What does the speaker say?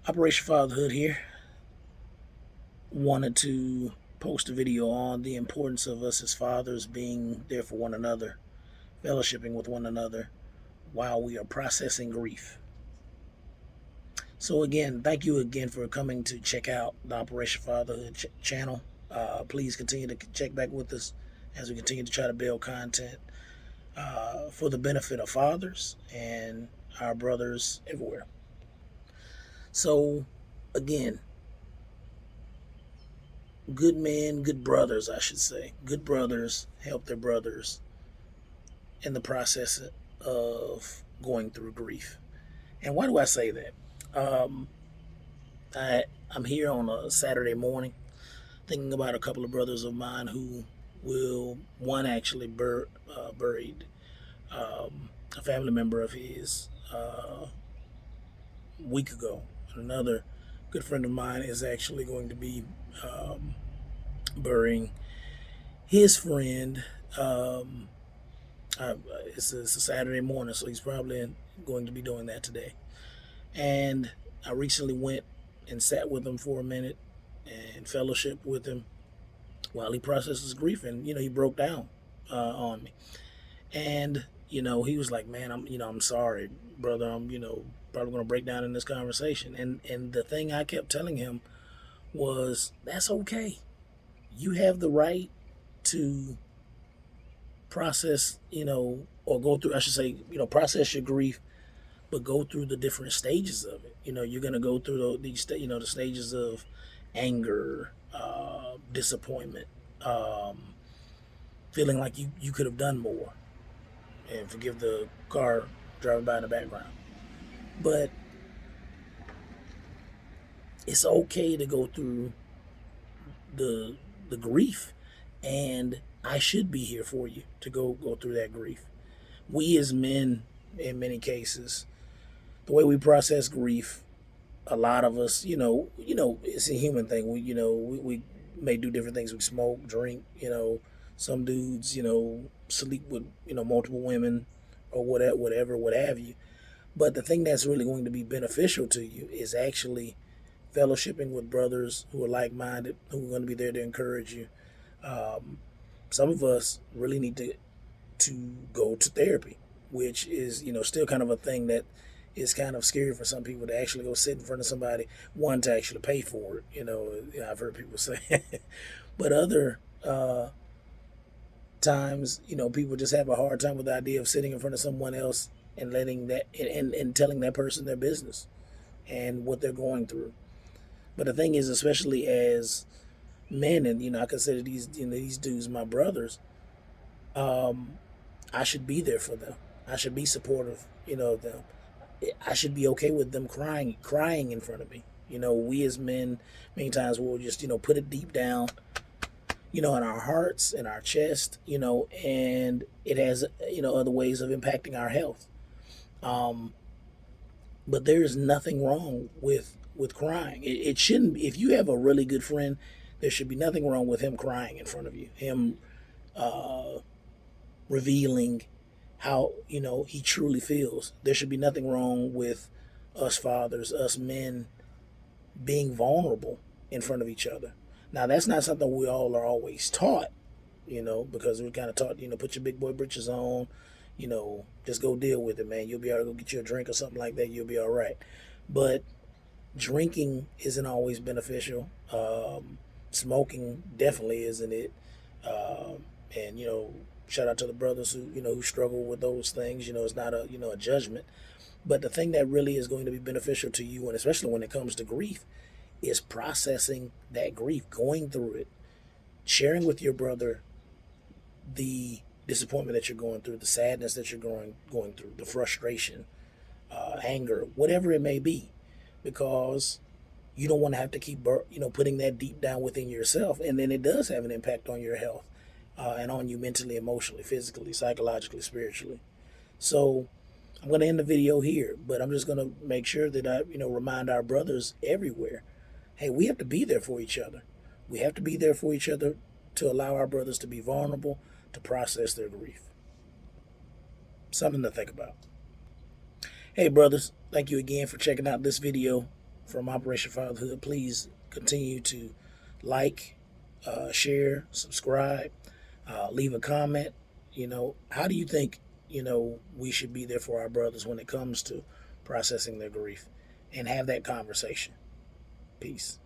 Operation Fatherhood here. Wanted to post a video on the importance of us as fathers being there for one another, fellowshipping with one another while we are processing grief. So again, thank you again for coming to check out the Operation Fatherhood channel. Please continue to check back with us as we continue to try to build content for the benefit of fathers and our brothers everywhere. So again, good men, good brothers, I should say. Good brothers help their brothers in the process of going through grief. And why do I say that? Um, I'm here on a Saturday morning thinking about a couple of brothers of mine who one actually buried a family member of his a week ago. Another good friend of mine is actually going to be burying his friend. Um, it's a Saturday morning, so he's probably going to be doing that today. And I recently went and sat with him for a minute and fellowship with him while he processes grief. And he broke down on me. And he was like, "Man, I'm sorry, brother. I'm probably going to break down in this conversation." And the thing I kept telling him was, "That's okay. You have the right to process, or go through, I should say, process your grief, but go through the different stages of it. You're going to go through the stages of anger, disappointment, feeling like you could have done more, and forgive the car driving by in the background. But it's okay to go through the grief, and I should be here for you to go through that grief. We as men, in many cases, the way we process grief, a lot of us, it's a human thing. We may do different things. We smoke, drink, some dudes, sleep with, multiple women or whatever, what have you. But the thing that's really going to be beneficial to you is actually fellowshipping with brothers who are like-minded, who are going to be there to encourage you. Some of us really need to go to therapy, which is, still kind of a thing that is kind of scary for some people, to actually go sit in front of somebody, one, to actually pay for it. I've heard people say. But other times, people just have a hard time with the idea of sitting in front of someone else and letting that and telling that person their business and what they're going through. But the thing is, especially as men, and I consider these dudes my brothers, I should be there for them. I should be supportive, of them. I should be okay with them crying in front of me. We as men, many times we'll just, put it deep down, in our hearts, in our chest, and it has, other ways of impacting our health. But there is nothing wrong with crying. It shouldn't be. If you have a really good friend, there should be nothing wrong with him crying in front of you, him revealing how he truly feels. There should be nothing wrong with us fathers, us men, being vulnerable in front of each other. Now, that's not something we all are always taught, because we're kind of taught, put your big boy britches on, just go deal with it, man. You'll be able to go get you a drink or something like that. You'll be all right. But drinking isn't always beneficial. Smoking definitely isn't it. And shout out to the brothers who struggle with those things. It's not a judgment. But the thing that really is going to be beneficial to you, and especially when it comes to grief, is processing that grief, going through it, sharing with your brother the disappointment that you're going through, the sadness that you're going through, the frustration, anger, whatever it may be, because you don't want to have to keep putting that deep down within yourself, and then it does have an impact on your health, and on you mentally, emotionally, physically, psychologically, spiritually. So I'm going to end the video here, but I'm just going to make sure that I remind our brothers everywhere, hey, we have to be there for each other. We have to be there for each other to allow our brothers to be vulnerable, to process their grief. Something to think about. Hey, brothers, thank you again for checking out this video. from Operation Fatherhood. Please continue to like, share, subscribe, leave a comment. How do you think, we should be there for our brothers when it comes to processing their grief, and have that conversation? Peace.